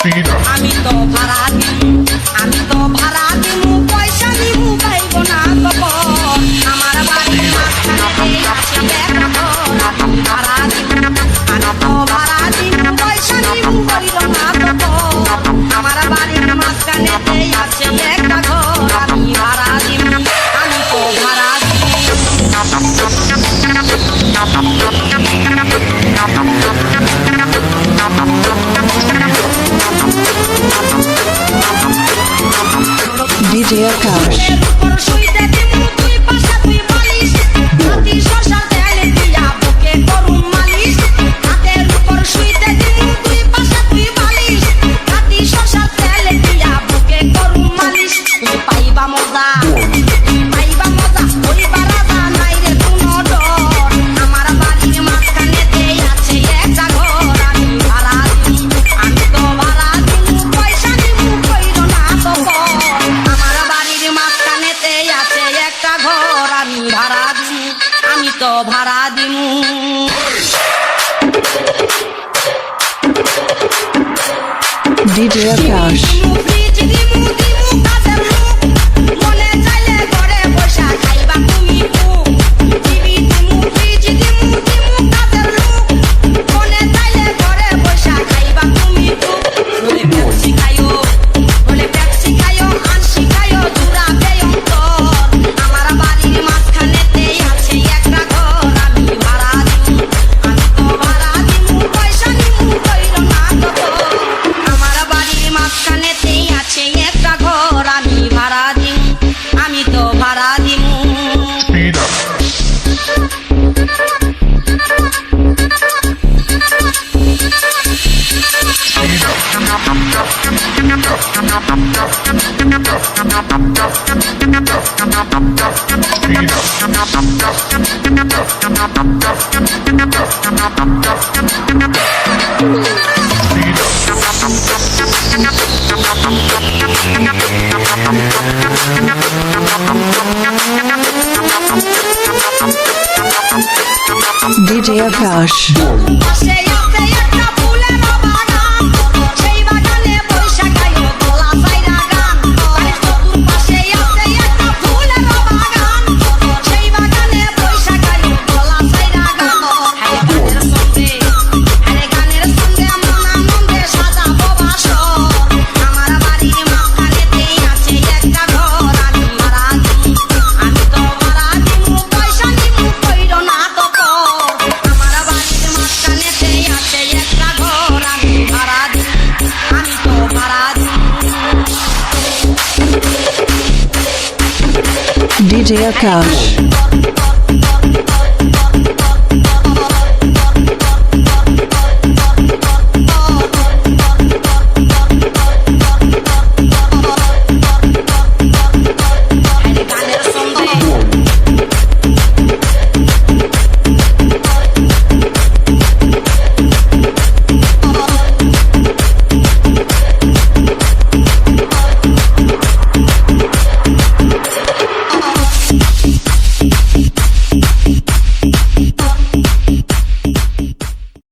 আমি তো ভাড়া দিমু পয়সা নিমু পাইব না তখন আমার বাড়ির মাঝখানে আছে একটা ঘর আমি ভাড়া দিমু পয়সা নিমু পাইব না তখন আমার বাড়ির মাঝখানে আছে একটা ঘর আমি ভাড়া দিমু আমি তো ভাড়া DJ Akash. আমি তো ভাড়া দিমু DJ Akash. DJ Akash. DJ Akash.